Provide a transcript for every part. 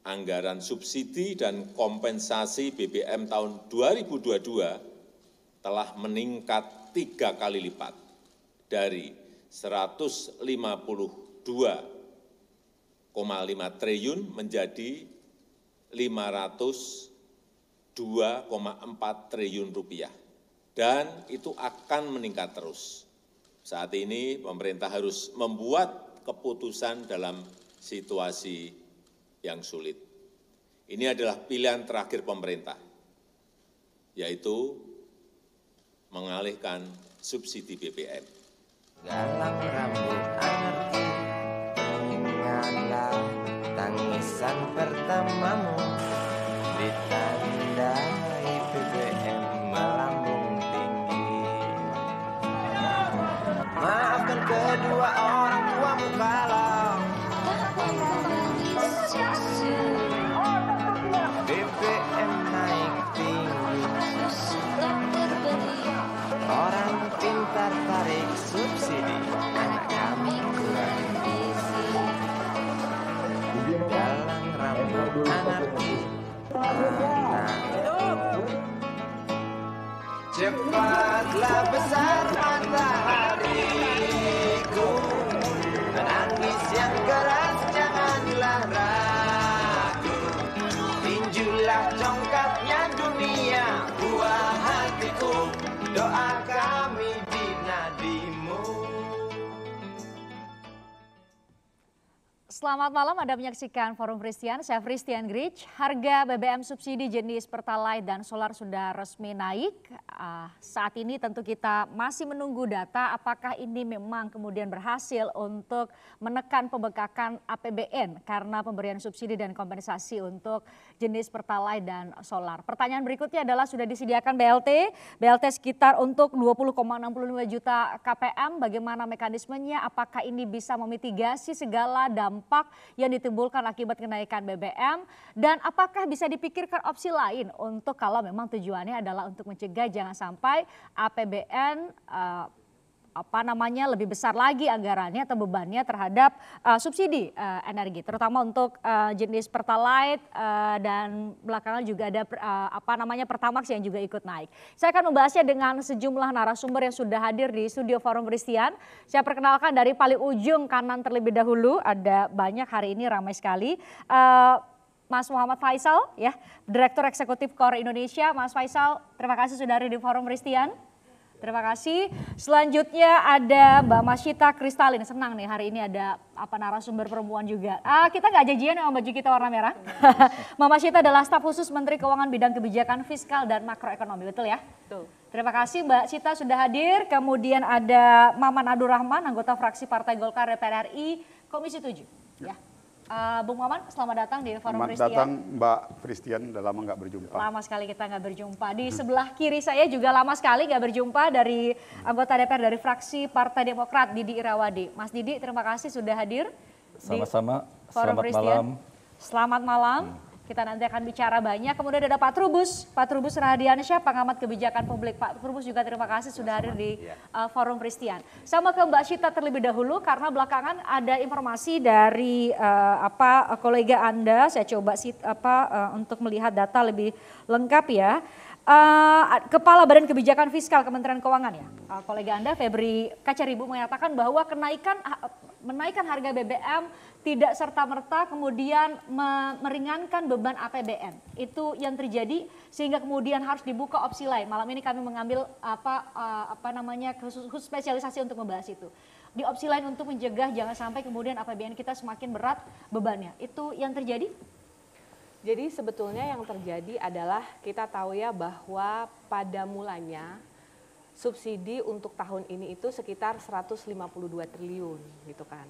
anggaran subsidi dan kompensasi BBM tahun 2022 telah meningkat 3 kali lipat dari 152,5 triliun menjadi 502,4 triliun rupiah. Dan itu akan meningkat terus. Saat ini pemerintah harus membuat keputusan dalam situasi yang sulit. Ini adalah pilihan terakhir pemerintah, yaitu mengalihkan subsidi BBM. Galang rambut anarki, ingatlah tangisan pertamamu, ditandai BBM melambung tinggi. Maafkan kedua orang tuamu kalau BBM naik tinggi. Orang pintar tarik subsidi, anak kami kurang gizi. Galang rambut anarki, cepatlah besar matahariku, menangis yang keras janganlah ragu. Tinjulah congkaknya dunia, buah hatiku, doa kami di nadimu. Selamat malam, Anda menyaksikan Forum Christian, saya Christian Grich. Harga BBM subsidi jenis Pertalite dan solar sudah resmi naik. Saat ini tentu kita masih menunggu data apakah ini memang kemudian berhasil untuk menekan pembengkakan APBN karena pemberian subsidi dan kompensasi untuk jenis Pertalite dan solar. Pertanyaan berikutnya adalah sudah disediakan BLT sekitar untuk 20,65 juta KPM. Bagaimana mekanismenya? Apakah ini bisa memitigasi segala dampak yang ditimbulkan akibat kenaikan BBM, dan apakah bisa dipikirkan opsi lain untuk kalau memang tujuannya adalah untuk mencegah jangan sampai APBN lebih besar lagi anggarannya atau bebannya terhadap subsidi energi, terutama untuk jenis Pertalite dan belakangan juga ada Pertamax yang juga ikut naik. Saya akan membahasnya dengan sejumlah narasumber yang sudah hadir di studio Forum Christian. Saya perkenalkan dari paling ujung kanan terlebih dahulu, ada banyak hari ini ramai sekali. Mas Muhammad Faisal, ya, Direktur Eksekutif KOR Indonesia. Mas Faisal, terima kasih sudah hadir di Forum Christian. Terima kasih. Selanjutnya ada Mbak Masyita Kristalin. Senang nih hari ini ada narasumber perempuan juga. Kita nggak janjian sama baju kita warna merah. Mbak Masyita adalah staf khusus Menteri Keuangan bidang kebijakan fiskal dan makroekonomi, betul ya? Betul. Terima kasih Mbak Syita sudah hadir. Kemudian ada Maman Abdurrahman, anggota fraksi Partai Golkar DPR RI, Komisi 7. Ya. Bung Maman, selamat datang di Forum Christian. Selamat datang Mbak Christian, udah lama nggak berjumpa. Lama sekali kita nggak berjumpa. Di sebelah kiri saya juga lama sekali nggak berjumpa dari anggota DPR dari fraksi Partai Demokrat, Didi Irawadi. Mas Didi, terima kasih sudah hadir. Sama-sama, selamat malam. Selamat malam. Kita nanti akan bicara banyak. Kemudian ada Pak Trubus Rahadiansyah, pengamat kebijakan publik. Pak Trubus juga terima kasih sudah hadir di Forum Christian. Sama ke Mbak Syita terlebih dahulu karena belakangan ada informasi dari kolega Anda. Saya coba untuk melihat data lebih lengkap ya. Kepala Badan Kebijakan Fiskal Kementerian Keuangan ya, kolega Anda Febri Kacaribu mengatakan bahwa menaikkan harga BBM tidak serta-merta kemudian meringankan beban APBN. Itu yang terjadi sehingga kemudian harus dibuka opsi lain. Malam ini kami mengambil khusus spesialisasi untuk membahas itu. Di opsi lain untuk mencegah jangan sampai kemudian APBN kita semakin berat bebannya. Itu yang terjadi? Jadi sebetulnya yang terjadi adalah kita tahu ya bahwa pada mulanya subsidi untuk tahun ini itu sekitar 152 triliun gitu kan.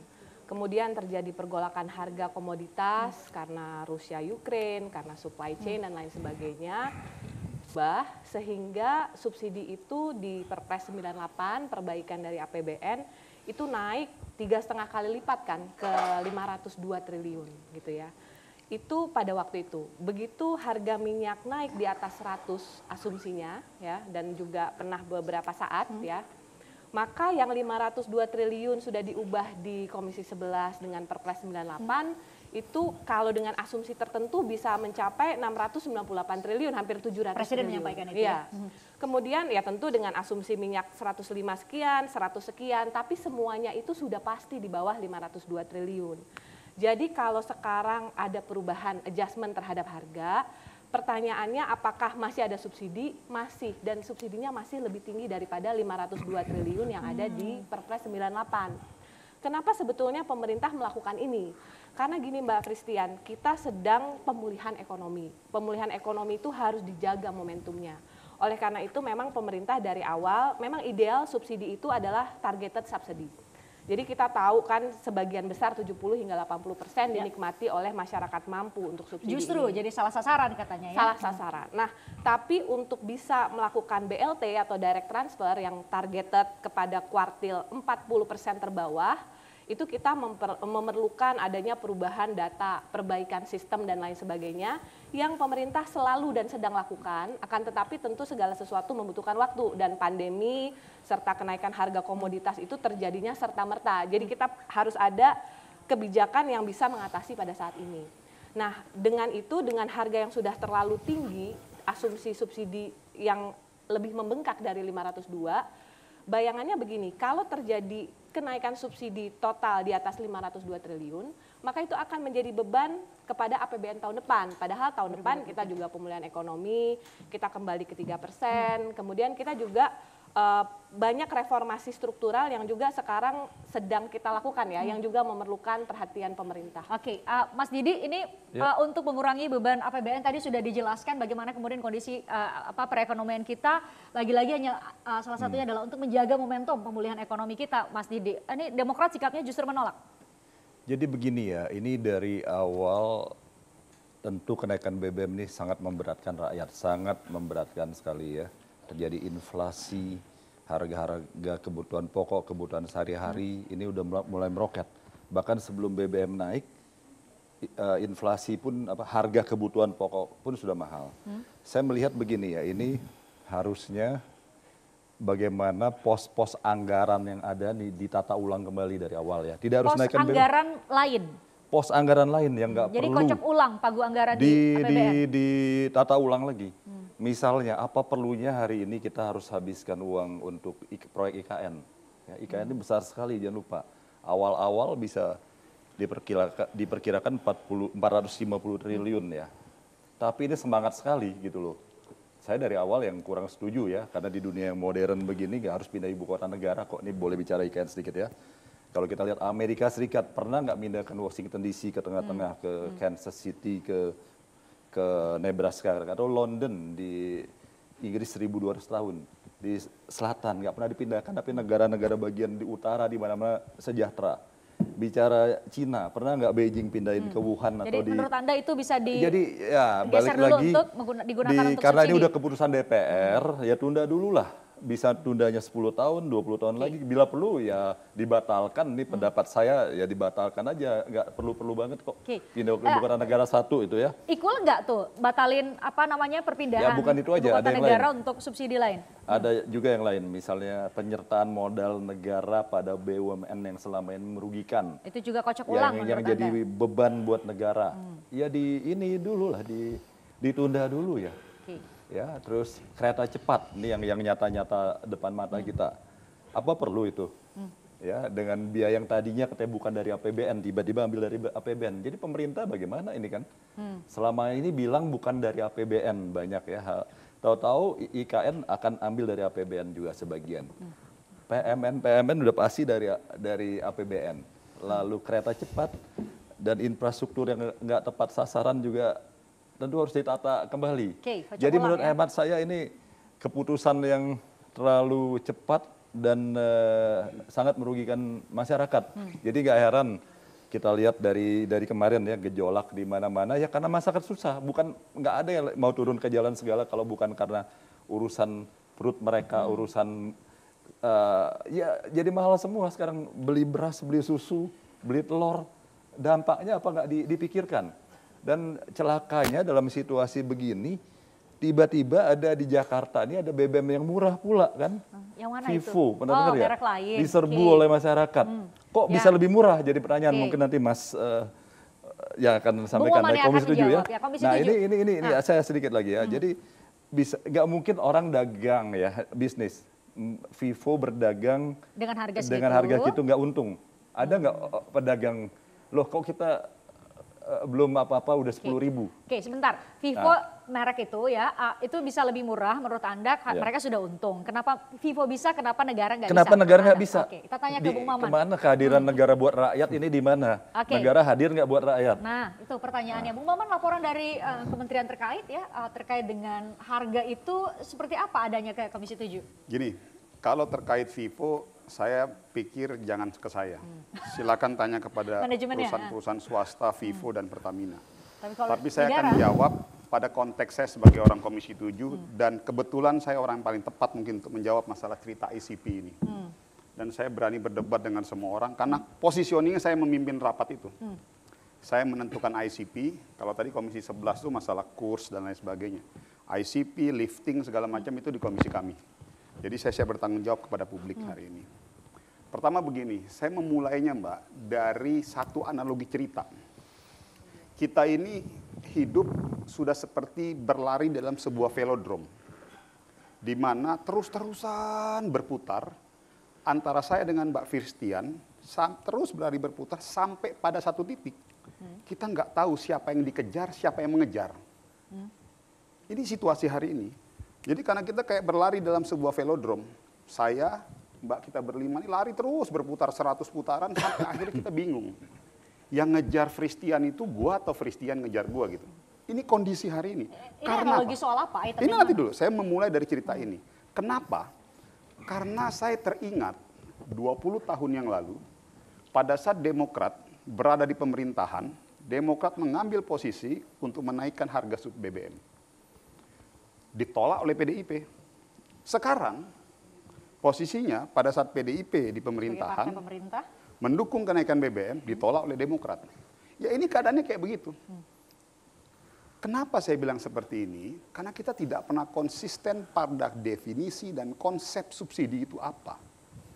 Kemudian terjadi pergolakan harga komoditas karena Rusia Ukraine, karena supply chain dan lain sebagainya. Sehingga subsidi itu di Perpres 98 perbaikan dari APBN itu naik 3,5 kali lipat kan ke 502 triliun gitu ya. Itu pada waktu itu. Begitu harga minyak naik di atas 100 asumsinya ya, dan juga pernah beberapa saat ya, Maka yang 502 triliun sudah diubah di Komisi 11 dengan Perpres 98 itu kalau dengan asumsi tertentu bisa mencapai 698 triliun, hampir 700 Presiden triliun. menyampaikan itu ya. Kemudian ya tentu dengan asumsi minyak 105 sekian, 100 sekian, tapi semuanya itu sudah pasti di bawah 502 triliun. Jadi kalau sekarang ada perubahan adjustment terhadap harga, pertanyaannya apakah masih ada subsidi? Masih, dan subsidinya masih lebih tinggi daripada 502 triliun yang ada di Perpres 98. Kenapa sebetulnya pemerintah melakukan ini? Karena gini Mbak Christian, kita sedang pemulihan ekonomi. Pemulihan ekonomi itu harus dijaga momentumnya. Oleh karena itu memang pemerintah dari awal, memang ideal subsidi itu adalah targeted subsidy. Jadi kita tahu kan sebagian besar 70 hingga 80% dinikmati oleh masyarakat mampu untuk subsidi. Justru ini. jadi salah sasaran katanya ya. Salah sasaran. Nah, tapi untuk bisa melakukan BLT atau direct transfer yang targeted kepada kuartil 40% terbawah, itu kita memerlukan adanya perubahan data, perbaikan sistem dan lain sebagainya yang pemerintah selalu dan sedang lakukan, akan tetapi tentu segala sesuatu membutuhkan waktu dan pandemi serta kenaikan harga komoditas itu terjadinya serta-merta. Jadi kita harus ada kebijakan yang bisa mengatasi pada saat ini. Nah, dengan itu, dengan harga yang sudah terlalu tinggi, asumsi subsidi yang lebih membengkak dari 502, bayangannya begini, kalau terjadi kenaikan subsidi total di atas 502 triliun, maka itu akan menjadi beban kepada APBN tahun depan. Padahal tahun depan kita juga pemulihan ekonomi, kita kembali ke 3%, kemudian kita juga banyak reformasi struktural yang juga sekarang sedang kita lakukan ya, yang juga memerlukan perhatian pemerintah. Oke, Mas Didi, ini untuk mengurangi beban APBN tadi sudah dijelaskan bagaimana kemudian kondisi perekonomian kita. Lagi-lagi hanya salah satunya adalah untuk menjaga momentum pemulihan ekonomi kita, Mas Didi. Ini Demokrat sikapnya justru menolak. Jadi begini ya, ini dari awal tentu kenaikan BBM ini sangat memberatkan rakyat, sangat memberatkan sekali ya. Terjadi inflasi, harga-harga kebutuhan pokok, kebutuhan sehari-hari ini udah mulai meroket. Bahkan sebelum BBM naik, inflasi pun harga kebutuhan pokok pun sudah mahal. Saya melihat begini ya, ini harusnya bagaimana pos-pos anggaran yang ada nih ditata ulang kembali dari awal ya. Tidak harus naikkan BBM. Pos anggaran lain. Pos anggaran lain yang nggak perlu. Jadi kocok ulang pagu anggaran di APBN. Ditata ulang lagi. Misalnya apa perlunya hari ini kita harus habiskan uang untuk proyek IKN. Ya, IKN ini besar sekali, jangan lupa. Awal-awal bisa diperkirakan 450 triliun ya. Tapi ini semangat sekali gitu loh. Saya dari awal yang kurang setuju ya, karena di dunia yang modern begini nggak harus pindah ibu kota negara kok. Ini boleh bicara IKN sedikit ya. Kalau kita lihat Amerika Serikat pernah nggak mindahkan Washington DC ke tengah-tengah, ke Kansas City, ke Nebraska, atau London di Inggris 1200 tahun. Di selatan nggak pernah dipindahkan, tapi negara-negara bagian di utara di mana-mana sejahtera. Bicara Cina, pernah nggak Beijing pindahin ke Wuhan atau Jadi menurut Anda itu bisa Jadi ya balik lagi untuk digunakan untuk karena ini subsidi. udah keputusan DPR, ya tunda dulu lah. Bisa tundanya 10 tahun, 20 tahun lagi. Bila perlu ya dibatalkan. Ini pendapat saya ya dibatalkan aja. Nggak perlu-perlu banget kok. Pindah ke ibu kota negara satu itu ya. Equal nggak tuh batalin perpindahan Ya, bukan itu aja, ibu ada kota yang negara lain. untuk subsidi lain? Ada juga yang lain, misalnya penyertaan modal negara pada BUMN yang selama ini merugikan. Itu juga kocok ulang Yang menurut jadi Anda? beban buat negara. Ya ini dulu lah, ditunda dulu ya. Ya, terus kereta cepat ini yang nyata-nyata depan mata kita. Apa perlu itu? Ya, dengan biaya yang tadinya katanya bukan dari APBN, tiba-tiba ambil dari APBN. Jadi pemerintah bagaimana ini kan? Selama ini bilang bukan dari APBN banyak ya. Tahu-tahu IKN akan ambil dari APBN juga sebagian. PMN udah pasti dari APBN. Lalu kereta cepat dan infrastruktur yang nggak tepat sasaran juga tentu harus ditata kembali. Jadi menurut hemat saya ini keputusan yang terlalu cepat dan sangat merugikan masyarakat. Jadi nggak heran kita lihat dari kemarin ya gejolak di mana-mana ya karena masyarakat susah. Bukan nggak ada yang mau turun ke jalan segala kalau bukan karena urusan perut mereka, urusan ya jadi mahal semua sekarang beli beras, beli susu, beli telur. Dampaknya apa nggak dipikirkan? Dan celakanya dalam situasi begini, tiba-tiba ada di Jakarta ini ada BBM yang murah pula kan. Yang mana Vivo, itu? pernah dengar ya? Merek lain. Diserbu Oke. oleh masyarakat. Kok Ya. bisa lebih murah? Jadi pertanyaan Oke. mungkin nanti Mas ya akan sampaikan Maman dari yang Komisi akan 7 ya. menjawab, ya, Komisi Nah 7. ini saya sedikit lagi ya. Jadi bisa nggak mungkin orang dagang ya bisnis. Vivo berdagang Dengan harga segitu. dengan harga gitu nggak untung. Ada nggak pedagang loh kok kita belum apa-apa udah 10.000. Oke, sebentar. Vivo merek itu ya, itu bisa lebih murah menurut Anda, Ya. mereka sudah untung. Kenapa Vivo bisa, kenapa negara nggak bisa? Kenapa negara nggak Menurut bisa? Anda? Oke, kita tanya ke Bung Maman. Kemana kehadiran negara buat rakyat ini di mana? Oke. Negara hadir nggak buat rakyat? Nah, itu pertanyaannya. Bung Maman, laporan dari kementerian terkait ya, terkait dengan harga itu seperti apa adanya ke Komisi 7? Gini, kalau terkait Vivo, saya pikir jangan ke saya. Silakan tanya kepada Manajemennya, perusahaan-perusahaan swasta, Vivo dan Pertamina. Kalau Tapi saya negara, akan jawab pada konteks saya sebagai orang Komisi 7 dan kebetulan saya orang yang paling tepat mungkin untuk menjawab masalah cerita ICP ini. Dan saya berani berdebat dengan semua orang karena positioning saya memimpin rapat itu. Saya menentukan ICP, kalau tadi Komisi 11 itu masalah kurs dan lain sebagainya. ICP, lifting, segala macam itu di komisi kami. Jadi saya bertanggung jawab kepada publik hari ini. Pertama begini, saya memulainya Mbak dari satu analogi cerita. Kita ini hidup sudah seperti berlari dalam sebuah velodrome. Di mana terus-terusan berputar antara saya dengan Mbak Firstian, terus berlari berputar sampai pada satu titik. Kita nggak tahu siapa yang dikejar, siapa yang mengejar. Ini situasi hari ini. Jadi karena kita kayak berlari dalam sebuah velodrome, saya, Mbak kita berlima ini lari terus berputar 100 putaran sampai akhirnya kita bingung. Yang ngejar Firstian itu gua atau Firstian ngejar gua gitu. Ini kondisi hari ini. ini Karena analogi apa? soal apa? Ini nanti dulu, saya memulai dari cerita ini. Kenapa? Karena saya teringat 20 tahun yang lalu, pada saat Demokrat berada di pemerintahan, Demokrat mengambil posisi untuk menaikkan harga BBM. Ditolak oleh PDIP. Sekarang, posisinya pada saat PDIP di pemerintahan, Sebagai partai pemerintah. mendukung kenaikan BBM, ditolak oleh Demokrat. Ya ini keadaannya kayak begitu. Kenapa saya bilang seperti ini? Karena kita tidak pernah konsisten pada definisi dan konsep subsidi itu apa.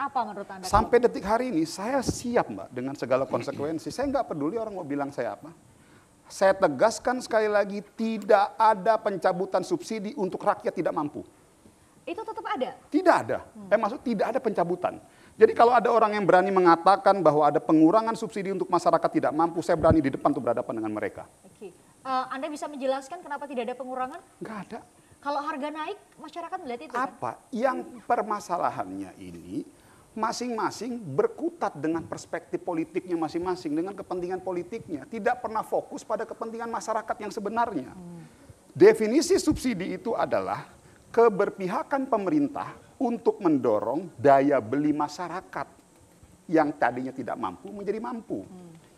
Apa menurut Anda? Sampai detik hari ini saya siap Mbak dengan segala konsekuensi. Saya nggak peduli orang mau bilang saya apa. Saya tegaskan sekali lagi tidak ada pencabutan subsidi untuk rakyat tidak mampu. Itu tetap ada? Tidak ada. Maksud tidak ada pencabutan. Jadi kalau ada orang yang berani mengatakan bahwa ada pengurangan subsidi untuk masyarakat tidak mampu, saya berani di depan untuk berhadapan dengan mereka. Oke. Anda bisa menjelaskan kenapa tidak ada pengurangan? Nggak ada. Kalau harga naik, masyarakat melihat itu kan? Apa yang permasalahannya ini masing-masing berkutat dengan perspektif politiknya masing-masing, dengan kepentingan politiknya. Tidak pernah fokus pada kepentingan masyarakat yang sebenarnya. Definisi subsidi itu adalah keberpihakan pemerintah untuk mendorong daya beli masyarakat yang tadinya tidak mampu menjadi mampu.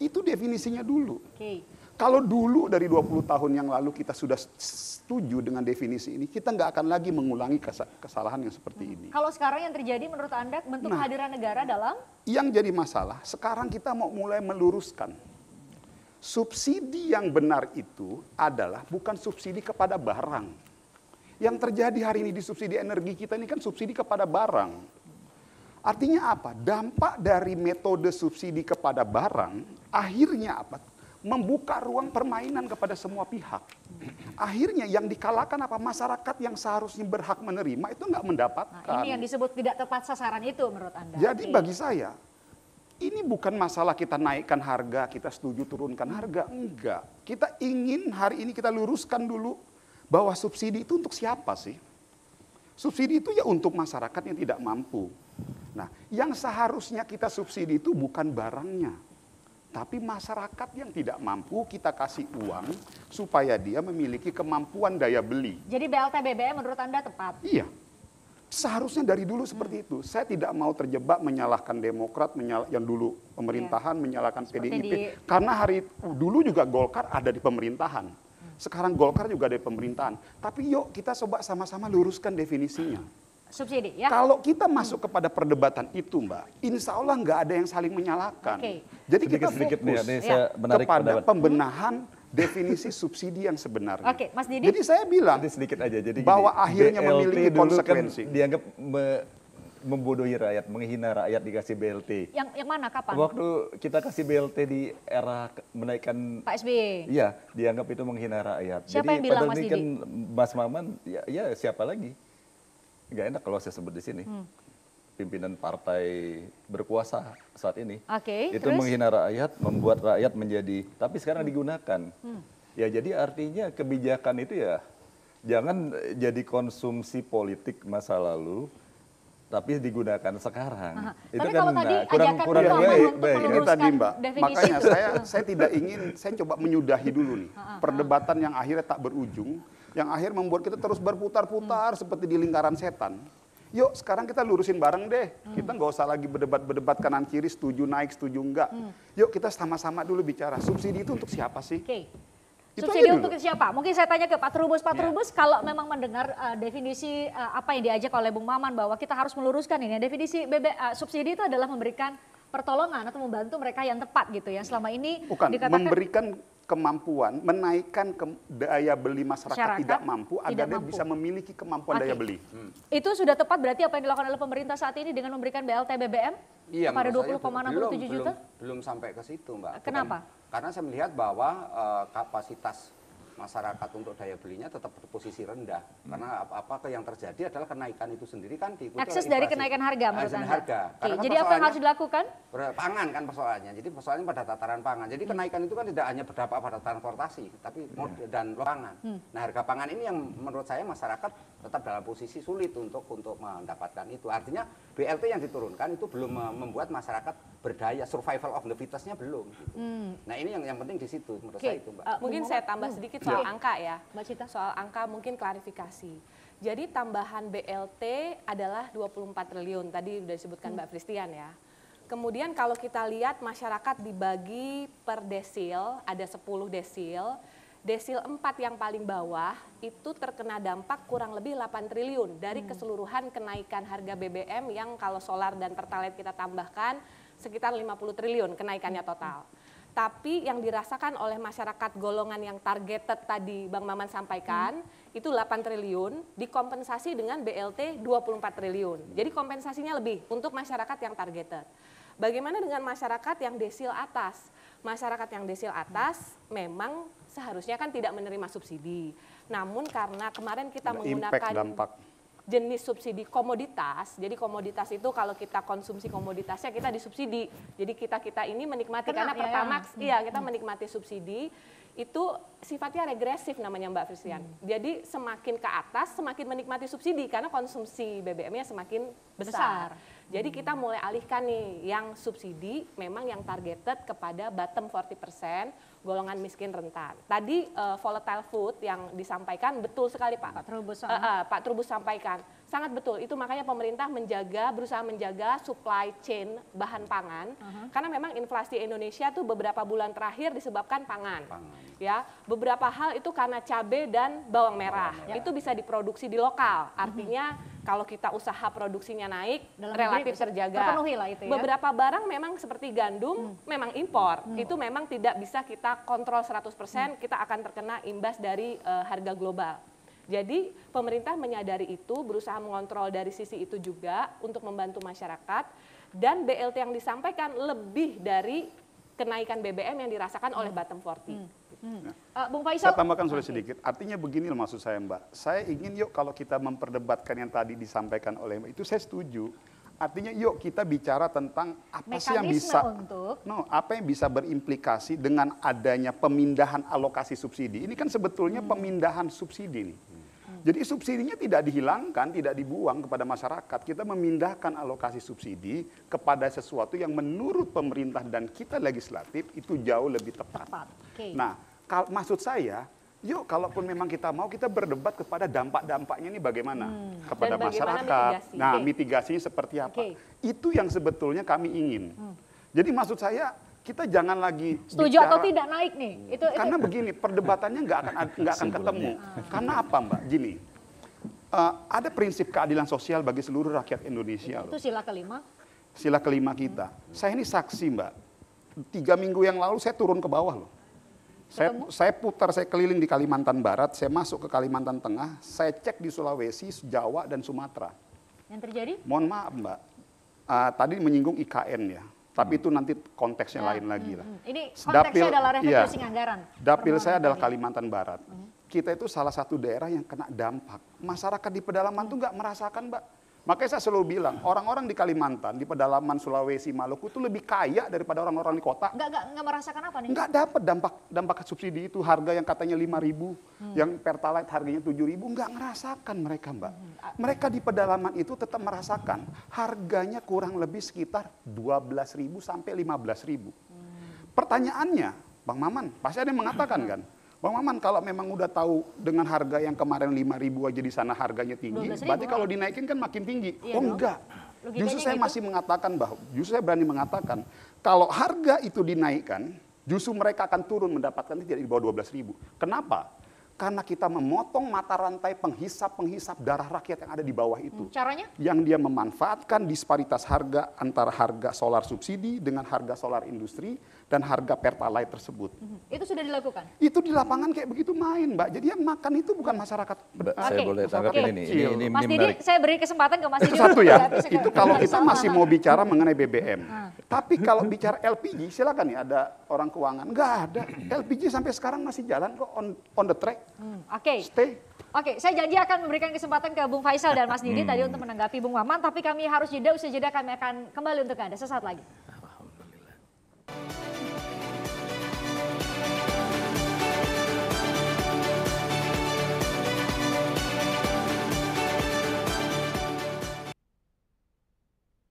Itu definisinya dulu. Oke. Kalau dulu dari 20 tahun yang lalu kita sudah setuju dengan definisi ini, kita nggak akan lagi mengulangi kesalahan yang seperti ini. Kalau sekarang yang terjadi menurut Anda bentuk kehadiran negara dalam? Yang jadi masalah, sekarang kita mau mulai meluruskan. Subsidi yang benar itu adalah bukan subsidi kepada barang. Yang terjadi hari ini di subsidi energi kita ini kan subsidi kepada barang. Artinya apa? Dampak dari metode subsidi kepada barang, akhirnya apa? Membuka ruang permainan kepada semua pihak. Akhirnya yang dikalahkan apa? Masyarakat yang seharusnya berhak menerima itu nggak mendapatkan. Nah, ini yang disebut tidak tepat sasaran itu menurut Anda. Jadi Oke. bagi saya, ini bukan masalah kita naikkan harga, kita setuju turunkan harga. Enggak. Kita ingin hari ini kita luruskan dulu bahwa subsidi itu untuk siapa sih? Subsidi itu ya untuk masyarakat yang tidak mampu. Nah, yang seharusnya kita subsidi itu bukan barangnya. Tapi masyarakat yang tidak mampu kita kasih uang supaya dia memiliki kemampuan daya beli. Jadi BLT BBM menurut Anda tepat? Iya. Seharusnya dari dulu seperti itu. Saya tidak mau terjebak menyalahkan Demokrat, yang dulu pemerintahan, menyalahkan PDIP. Karena dulu juga Golkar ada di pemerintahan. Sekarang Golkar juga ada di pemerintahan. Tapi yuk kita coba sama-sama luruskan definisinya. Subsidi ya? Kalau kita masuk kepada perdebatan itu Mbak, insya Allah nggak ada yang saling menyalahkan. Oke. Jadi kita Sedikit-sedikit fokus nih, saya menarik kepada pendapat. pembenahan definisi subsidi yang sebenarnya. Oke, Mas Didi. Jadi saya bilang Jadi sedikit aja. Jadi bahwa gini, akhirnya BLT memiliki dulu konsekuensi. Kan dianggap membodohi rakyat, menghina rakyat dikasih BLT. Yang mana, kapan? Waktu kita kasih BLT di era menaikkan Pak SBY. iya, dianggap itu menghina rakyat. Siapa Jadi yang bilang, padahal Mas ini Didi? kan Mas Maman, ya siapa lagi? Nggak enak kalau saya sebut di sini. Pimpinan partai berkuasa saat ini. Oke, Itu terus? menghina rakyat, membuat rakyat menjadi, tapi sekarang digunakan. Ya jadi artinya kebijakan itu ya jangan jadi konsumsi politik masa lalu, tapi digunakan sekarang. Itu Tapi kan kalau tadi kurang ajakan kurang Bapak baik. untuk baik. Ini meluruskan tadi Mbak, definisi makanya itu. saya tidak ingin, saya coba menyudahi dulu nih perdebatan yang akhirnya tak berujung, yang akhir membuat kita terus berputar-putar seperti di lingkaran setan. Yuk sekarang kita lurusin bareng deh, kita nggak usah lagi berdebat kanan kiri, setuju naik, setuju enggak. Yuk kita sama-sama dulu bicara, subsidi itu untuk siapa sih? Oke. Itu Subsidi aja untuk dulu. siapa? Mungkin saya tanya ke Pak Trubus. Pak Trubus, kalau memang mendengar definisi apa yang diajak oleh Bung Maman bahwa kita harus meluruskan ini, definisi subsidi itu adalah memberikan pertolongan atau membantu mereka yang tepat gitu ya. Selama ini Bukan, dikatakan memberikan kemampuan, menaikkan daya beli masyarakat tidak mampu agar dia bisa memiliki kemampuan Oke. daya beli. itu sudah tepat berarti apa yang dilakukan oleh pemerintah saat ini dengan memberikan BLT BBM kepada menurut saya 20,67 juta? Belum sampai ke situ, Mbak. Kenapa? Karena saya melihat bahwa kapasitas masyarakat untuk daya belinya tetap berposisi rendah. Karena apa yang terjadi adalah kenaikan itu sendiri kan diikuti Akses oleh dari inflasi. kenaikan harga menurut Kenaikan Anda? harga. Oke, Karena kan jadi apa yang harus persoalannya dilakukan? pangan kan persoalannya. Jadi persoalannya pada tataran pangan. Jadi kenaikan itu kan tidak hanya berdampak pada transportasi, tapi dan pangan. Nah, harga pangan ini yang menurut saya masyarakat tetap dalam posisi sulit untuk mendapatkan itu. Artinya BLT yang diturunkan itu belum membuat masyarakat berdaya, survival of the fittest-nya belum. Gitu. Nah, ini yang penting di situ menurut saya itu, Mbak. Mungkin saya tambah sedikit soal angka ya. Mbak Cita. Soal angka mungkin klarifikasi. Jadi tambahan BLT adalah 24 triliun, tadi sudah disebutkan Mbak Fristian ya. Kemudian kalau kita lihat masyarakat dibagi per desil, ada 10 desil. Desil 4 yang paling bawah itu terkena dampak kurang lebih 8 triliun dari keseluruhan kenaikan harga BBM yang kalau solar dan pertalite kita tambahkan sekitar 50 triliun kenaikannya total. Tapi yang dirasakan oleh masyarakat golongan yang targeted tadi Bang Maman sampaikan, itu 8 triliun dikompensasi dengan BLT 24 triliun. Jadi kompensasinya lebih untuk masyarakat yang targeted. Bagaimana dengan masyarakat yang desil atas? Masyarakat yang desil atas memang seharusnya kan tidak menerima subsidi. Namun karena kemarin kita menggunakan jenis subsidi komoditas, jadi komoditas itu kalau kita konsumsi komoditasnya kita disubsidi. Jadi kita ini menikmati karena Pertamax, iya kita menikmati subsidi itu sifatnya regresif namanya Mbak Fristian. Jadi semakin ke atas semakin menikmati subsidi karena konsumsi BBM-nya semakin besar. Jadi kita mulai alihkan nih yang subsidi memang yang targeted kepada bottom 40%, golongan miskin rentan. Tadi volatile food yang disampaikan betul sekali Pak. Pak Trubus sampaikan. Sangat betul, itu makanya pemerintah berusaha menjaga supply chain bahan pangan, karena memang inflasi Indonesia tuh beberapa bulan terakhir disebabkan pangan. Ya, beberapa hal itu karena cabai dan bawang merah, itu bisa diproduksi di lokal, artinya kalau kita usaha produksinya naik, relatif terjaga. Lah itu ya. Beberapa barang memang seperti gandum, memang impor, itu memang tidak bisa kita kontrol 100%, kita akan terkena imbas dari harga global. Jadi pemerintah menyadari itu, berusaha mengontrol dari sisi itu juga untuk membantu masyarakat, dan BLT yang disampaikan lebih dari kenaikan BBM yang dirasakan oleh bottom 40. Bung Faisal. Saya tambahkan sedikit, artinya begini loh maksud saya Mbak, saya ingin yuk kalau kita memperdebatkan yang tadi disampaikan oleh Mbak, itu saya setuju. Artinya yuk kita bicara tentang apa sih yang bisa, apa yang bisa berimplikasi dengan adanya pemindahan alokasi subsidi. Ini kan sebetulnya pemindahan subsidi nih. Jadi subsidinya tidak dihilangkan, tidak dibuang kepada masyarakat. Kita memindahkan alokasi subsidi kepada sesuatu yang menurut pemerintah dan kita legislatif itu jauh lebih tepat. Nah, maksud saya, yuk kalaupun memang kita mau, kita berdebat kepada dampak-dampaknya ini bagaimana kepada masyarakat. Nah, mitigasinya seperti apa. Itu yang sebetulnya kami ingin. Jadi maksud saya, kita jangan lagi setuju atau tidak naik nih. Karena begini, perdebatannya nggak akan ketemu. Karena apa Mbak? Gini, ada prinsip keadilan sosial bagi seluruh rakyat Indonesia. Itu sila kelima. Sila kelima kita. Saya ini saksi Mbak. 3 minggu yang lalu saya turun ke bawah loh. Saya putar, saya keliling di Kalimantan Barat, saya masuk ke Kalimantan Tengah, saya cek di Sulawesi, Jawa, dan Sumatera. Yang terjadi? Mohon maaf Mbak, tadi menyinggung IKN ya, tapi itu nanti konteksnya lain lagi lah. Ini konteksnya adalah refocusing anggaran. Dapil saya adalah Kalimantan Barat. Kita itu salah satu daerah yang kena dampak. Masyarakat di pedalaman tuh nggak merasakan Mbak. Makanya saya selalu bilang, orang-orang di Kalimantan, di pedalaman Sulawesi, Maluku itu lebih kaya daripada orang-orang di kota. Nggak merasakan apa nih? Nggak dapat dampak subsidi itu, harga yang katanya 5.000, yang Pertalite harganya 7.000, nggak ngerasakan mereka Mbak. Mereka di pedalaman itu tetap merasakan, harganya kurang lebih sekitar 12.000 sampai 15.000. Pertanyaannya, Bang Maman, pasti ada yang mengatakan kan, Bang Maman, kalau memang udah tahu dengan harga yang kemarin 5.000 aja di sana harganya tinggi, berarti kalau dinaikin kan makin tinggi. Iya, enggak. Logikanya Justru saya gitu. masih mengatakan bahwa, justru saya berani mengatakan, kalau harga itu dinaikkan, justru mereka akan turun mendapatkan tidak di bawah 12.000. Kenapa? Karena kita memotong mata rantai penghisap darah rakyat yang ada di bawah itu. Caranya? Yang dia memanfaatkan disparitas harga antara harga solar subsidi dengan harga solar industri dan harga Pertalite tersebut. Itu sudah dilakukan? Itu di lapangan kayak begitu main, Mbak. Jadi yang makan itu bukan masyarakat. Saya boleh tanggapin ini. Ini Mas Didi, menarik. saya beri kesempatan ke Mas Didi. Itu satu ya. untuk Itu kalau kita sama. masih mau bicara mengenai BBM. Tapi kalau bicara LPG, silakan ya ada orang keuangan. Nggak ada. LPG sampai sekarang masih jalan kok on the track. Oke. Stay. Oke, saya janji akan memberikan kesempatan ke Bung Faisal dan Mas Didi tadi untuk menanggapi Bung Maman, tapi kami harus jeda, usai jeda kami akan kembali untuk Anda sesaat lagi.